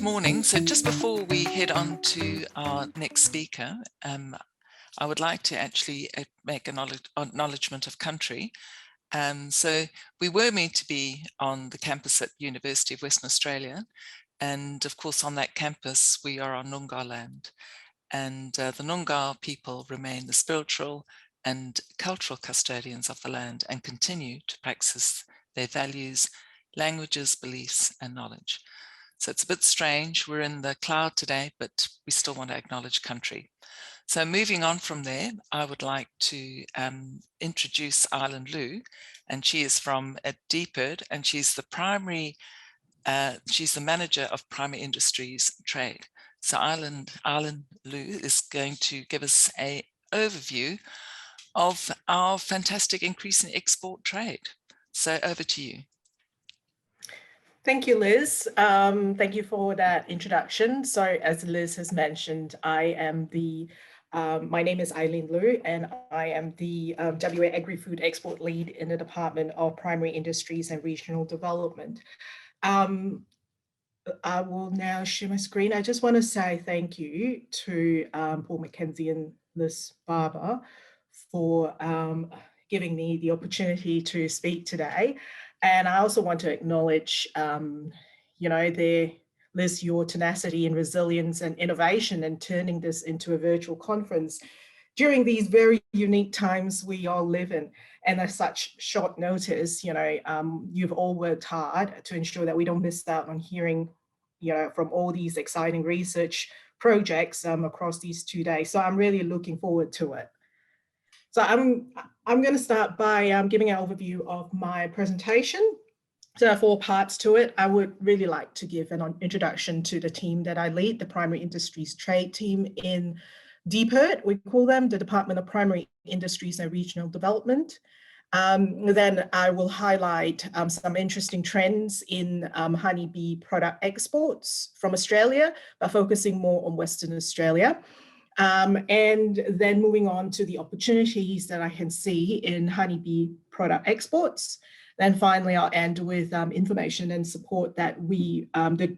morning. So just before we head on to our next speaker, I would like to actually make an acknowledgement of country. So we were meant to be on the campus at University of Western Australia. And of course, on that campus, we are on Noongar land. And the Noongar people remain the spiritual and cultural custodians of the land and continue to practice their values, languages, beliefs, and knowledge. So it's a bit strange. We're in the cloud today, but we still want to acknowledge country. So moving on from there, I would like to introduce I-Lyn Loo, and she is from DPIRD, and she's the manager of primary industries trade. So I-Lyn Loo is going to give us an overview of our fantastic increase in export trade. So over to you. Thank you, Liz. Thank you for that introduction. So as Liz has mentioned, my name is I-Lyn Loo, and I am the WA Agri-Food Export Lead in the Department of Primary Industries and Regional Development. I will now share my screen. I just want to say thank you to Paul McKenzie and Liz Barber for giving me the opportunity to speak today. And I also want to acknowledge, Liz, your tenacity and resilience and innovation and turning this into a virtual conference during these very unique times we all live in. And at such short notice, you've all worked hard to ensure that we don't miss out on hearing, from all these exciting research projects across these 2 days. So I'm really looking forward to it. So I'm going to start by giving an overview of my presentation. So there are 4 parts to it. I would really like to give an introduction to the team that I lead, the Primary Industries Trade Team in DPIRD. We call them the Department of Primary Industries and Regional Development. Then I will highlight some interesting trends in honeybee product exports from Australia, by focusing more on Western Australia. And then moving on to the opportunities that I can see in honeybee product exports. Then finally, I'll end with information and support that we, the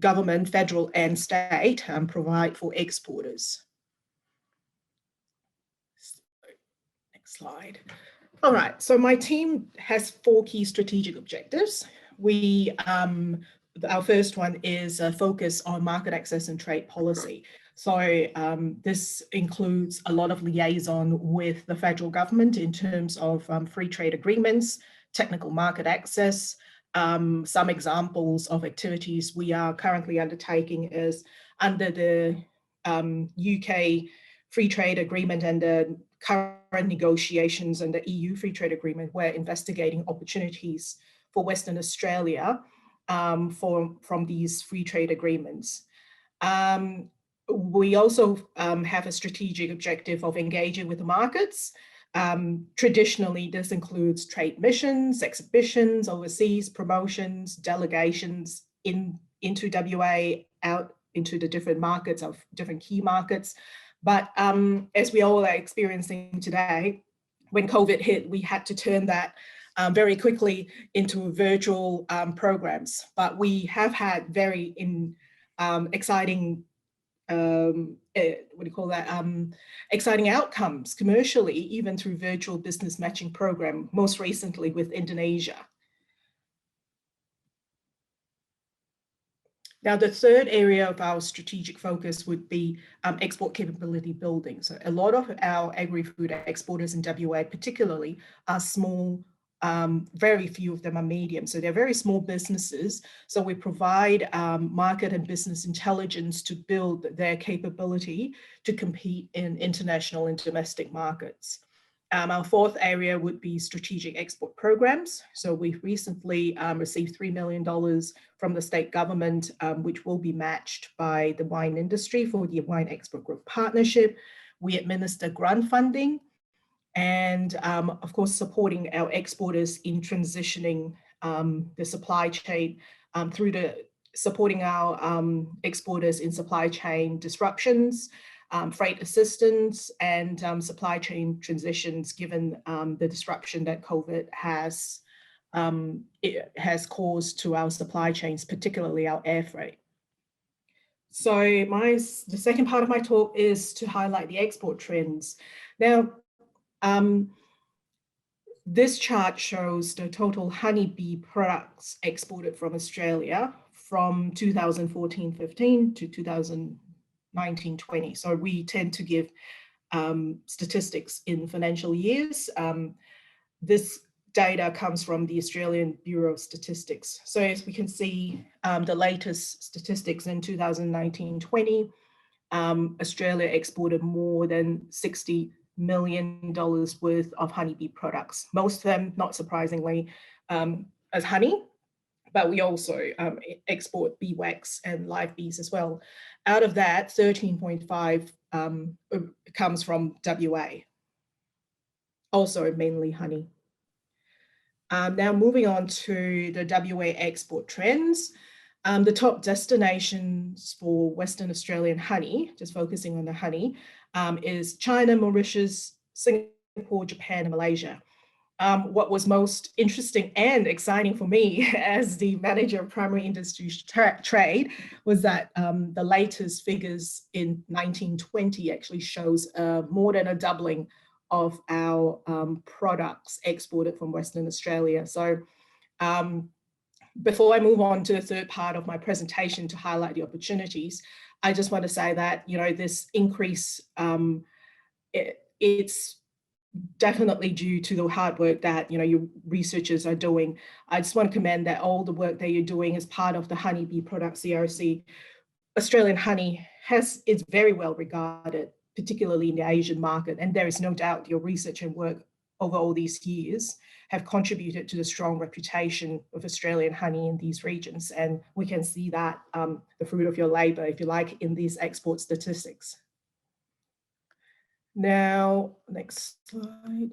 government, federal and state, provide for exporters. Next slide. All right, so my team has 4 key strategic objectives. Our first one is a focus on market access and trade policy. So this includes a lot of liaison with the federal government in terms of free trade agreements, technical market access. Some examples of activities we are currently undertaking is under the UK free trade agreement and the current negotiations and the EU free trade agreement. We're investigating opportunities for Western Australia from these free trade agreements. We also have a strategic objective of engaging with the markets. Traditionally, this includes trade missions, exhibitions, overseas promotions, delegations into WA, out into the different markets of different key markets. But as we all are experiencing today, when COVID hit, we had to turn that very quickly into virtual programs. But we have had very exciting exciting outcomes commercially, even through virtual business matching program, most recently with Indonesia. Now, the third area of our strategic focus would be export capability building. So a lot of our agri-food exporters in WA particularly are small. Very few of them are medium, so they're very small businesses. So we provide market and business intelligence to build their capability to compete in international and domestic markets. Our fourth area would be strategic export programs. So we've recently received $3 million from the state government, which will be matched by the wine industry for the Wine Export Group Partnership. We administer grant funding, and of course, supporting our exporters in transitioning the supply chain supporting our exporters in supply chain disruptions, freight assistance, and supply chain transitions, given the disruption that COVID has caused to our supply chains, particularly our air freight. So the second part of my talk is to highlight the export trends. Now, this chart shows the total honeybee products exported from Australia from 2014-15 to 2019-20. So we tend to give statistics in financial years. This data comes from the Australian Bureau of Statistics. So as we can see, the latest statistics in 2019-20, Australia exported more than $60 million worth of honeybee products, most of them, not surprisingly, as honey, but we also export bee wax and live bees as well. Out of that, 13.5 comes from WA, also mainly honey. Now moving on to the WA export trends. The top destinations for Western Australian honey, just focusing on the honey, is China, Mauritius, Singapore, Japan, and Malaysia. What was most interesting and exciting for me as the manager of primary industry trade was that the latest figures in 1920 actually shows more than a doubling of our products exported from Western Australia. So before I move on to the third part of my presentation to highlight the opportunities, I just want to say that, you know, this increase, it's definitely due to the hard work that, you know, your researchers are doing. I just want to commend that all the work that you're doing as part of the Honeybee Product CRC. Australian honey is very well regarded, particularly in the Asian market, and there is no doubt your research and work over all these years have contributed to the strong reputation of Australian honey in these regions, and we can see that the fruit of your labor, if you like, in these export statistics. Now, next slide.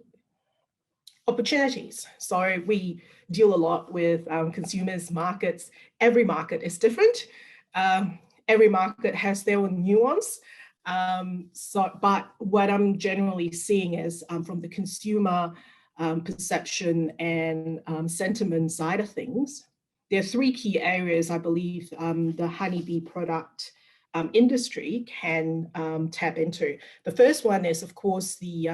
Opportunities. So we deal a lot with consumers, markets. Every market is different. Every market has their own nuance. But what I'm generally seeing is from the consumer perception and sentiment side of things, there are three key areas I believe the honeybee product industry can tap into. The first one is, of course, the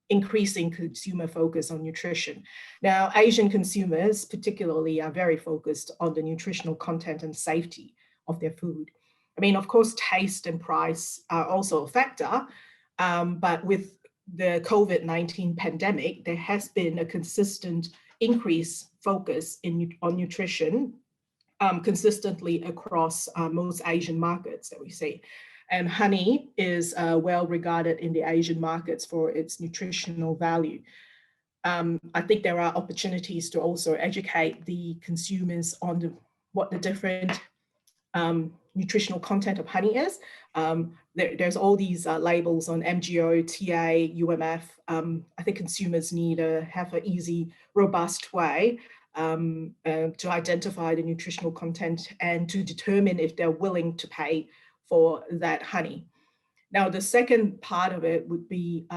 increasing consumer focus on nutrition. Now, Asian consumers particularly are very focused on the nutritional content and safety of their food. I mean, of course, taste and price are also a factor, but with the COVID-19 pandemic, there has been a consistent increased focus on nutrition consistently across most Asian markets that we see. And honey is well regarded in the Asian markets for its nutritional value. I think there are opportunities to also educate the consumers on what the different nutritional content of honey is. There's all these labels on MGO, TA, UMF. I think consumers need to have an easy, robust way to identify the nutritional content and to determine if they're willing to pay for that honey. Now, the second part of it would be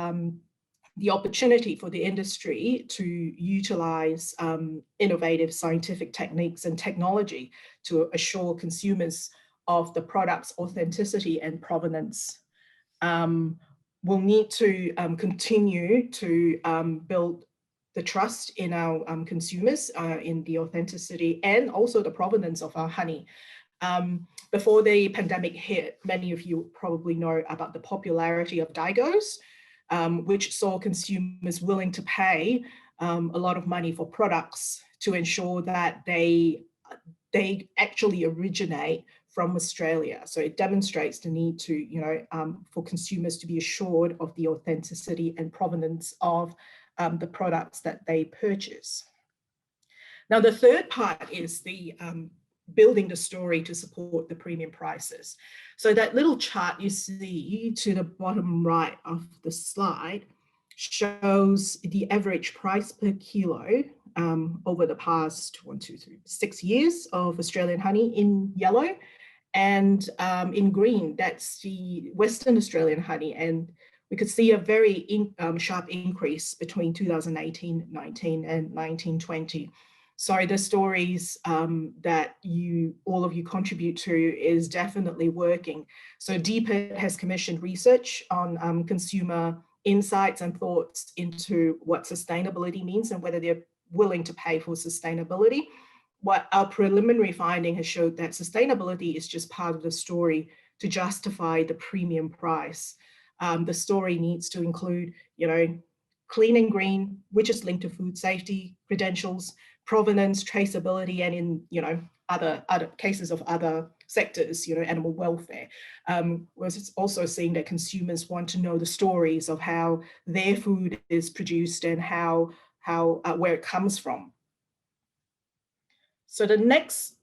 the opportunity for the industry to utilize innovative scientific techniques and technology to assure consumers of the product's authenticity and provenance. We'll need to continue to build the trust in our consumers in the authenticity and also the provenance of our honey. Before the pandemic hit, many of you probably know about the popularity of Daigous, which saw consumers willing to pay a lot of money for products to ensure that they actually originate from Australia. So it demonstrates the need to, you know, for consumers to be assured of the authenticity and provenance of the products that they purchase. Now, the third part is the building the story to support the premium prices. So that little chart you see to the bottom right of the slide shows the average price per kilo over the past 6 years of Australian honey in yellow, and in green, that's the Western Australian honey. And we could see a very sharp increase between 2018-19 and 19-20. So the stories that all of you contribute to is definitely working. So DPIT has commissioned research on consumer insights and thoughts into what sustainability means and whether they're willing to pay for sustainability. What our preliminary finding has showed that sustainability is just part of the story to justify the premium price. The story needs to include, clean and green, which is linked to food safety credentials, provenance, traceability, and in, other cases of other sectors, animal welfare. Whereas it's also seeing that consumers want to know the stories of how their food is produced and how where it comes from. So the next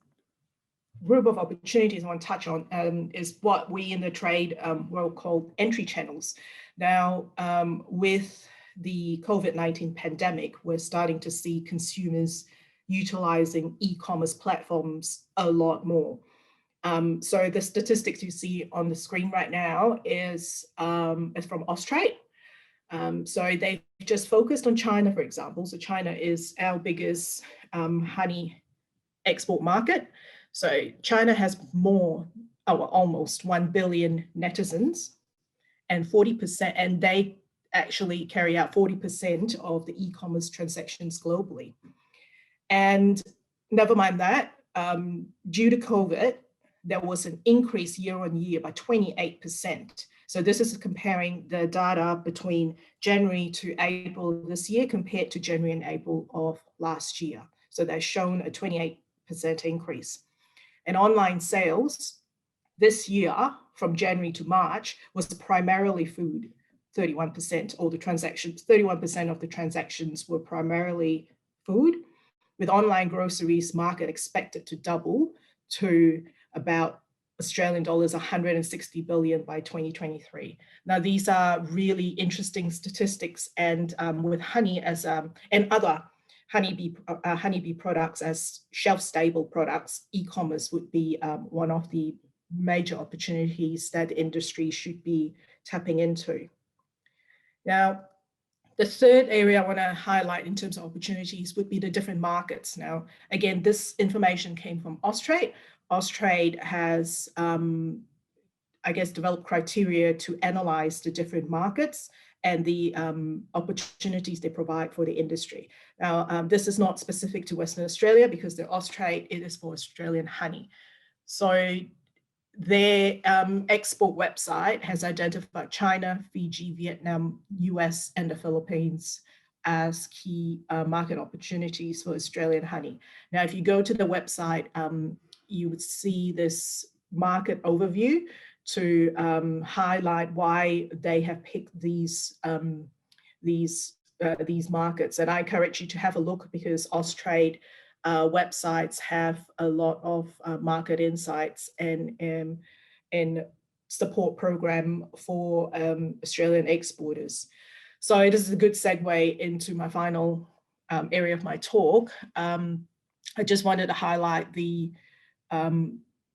group of opportunities I want to touch on is what we in the trade world call entry channels. Now, with the COVID-19 pandemic, we're starting to see consumers utilizing e-commerce platforms a lot more. So the statistics you see on the screen right now is from Austrade. So they've just focused on China, for example. So China is our biggest honey export market. So China has almost 1 billion netizens, and 40%, and they actually carry out 40% of the e-commerce transactions globally. And never mind that, due to COVID, there was an increase year on year by 28%. So this is comparing the data between January to April this year compared to January and April of last year. So they've shown a 28% increase. And online sales this year from January to March was primarily food, 31%, or the transactions, 31% of the transactions were primarily food, with online groceries market expected to double to about Australian dollars 160 billion by 2023. Now, these are really interesting statistics, and with honey as and other honeybee products as shelf-stable products, e-commerce would be one of the major opportunities that the industry should be tapping into. Now, the third area I want to highlight in terms of opportunities would be the different markets. Now, again, this information came from Austrade. Austrade has, I guess, developed criteria to analyze the different markets and the opportunities they provide for the industry. Now, this is not specific to Western Australia because the Austrade, it is for Australian honey. So their export website has identified China, Fiji, Vietnam, US, and the Philippines as key market opportunities for Australian honey. Now, if you go to the website, you would see this market overview to highlight why they have picked these markets. And I encourage you to have a look because Austrade websites have a lot of market insights and support program for Australian exporters. So this is a good segue into my final area of my talk. I just wanted to highlight the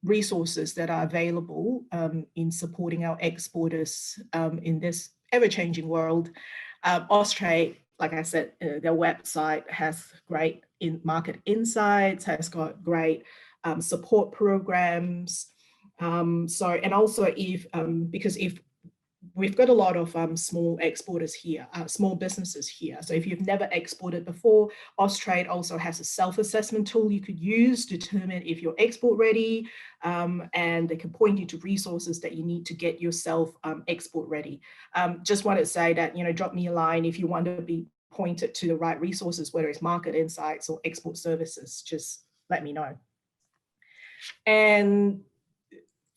resources that are available in supporting our exporters in this ever-changing world. Austrade, like I said, their website has great market insights, has got great support programs. And also because if we've got a lot of small exporters here, small businesses here. So if you've never exported before, Austrade also has a self-assessment tool you could use to determine if you're export ready, and they can point you to resources that you need to get yourself export ready. Just want to say that, drop me a line if you want to be pointed to the right resources, whether it's market insights or export services, just let me know. And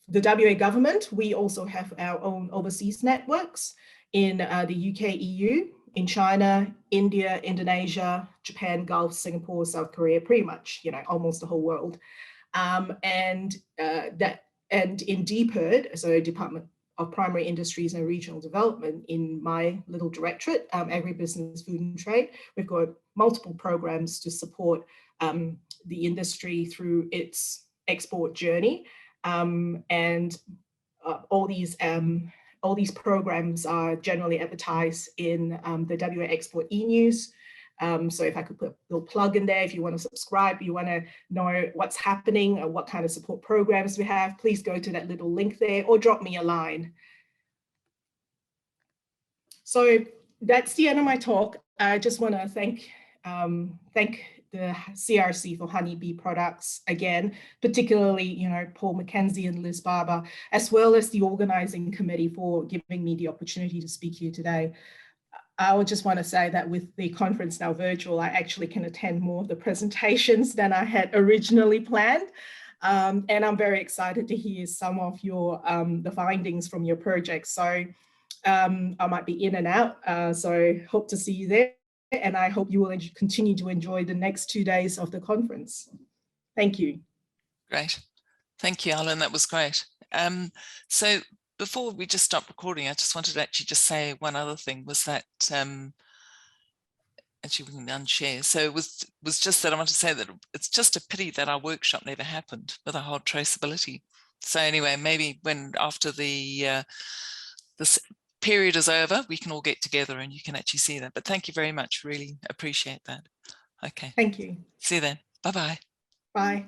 the WA government, we also have our own overseas networks in the UK, EU, in China, India, Indonesia, Japan, Gulf, Singapore, South Korea, pretty much, almost the whole world. And in DPIRD, so Department of Primary Industries and Regional Development, in my little directorate, Agribusiness, Food and Trade, we've got multiple programs to support the industry through its export journey. And all these programs are generally advertised in the WA Export e-News, So if I could put a little plug in there, if you want to subscribe, you want to know what's happening or what kind of support programs we have, please go to that little link there or drop me a line. So that's the end of my talk. I just want to thank the CRC for honeybee products again, particularly, Paul McKenzie and Liz Barber, as well as the organizing committee for giving me the opportunity to speak here today. I would just want to say that with the conference now virtual, I actually can attend more of the presentations than I had originally planned. And I'm very excited to hear some of your the findings from your project. So I might be in and out, so hope to see you there. And I hope you will continue to enjoy the next 2 days of the conference. Thank you. Great. Thank you, I-Lyn. That was great. So before we just stop recording, I just wanted to actually just say one other thing, was that actually we can unshare. So it was just that I want to say that it's just a pity that our workshop never happened with our whole traceability. So anyway, maybe when after the this period is over, we can all get together and you can actually see that. But thank you very much. Really appreciate that. Okay. Thank you. See you then. Bye-bye. Bye.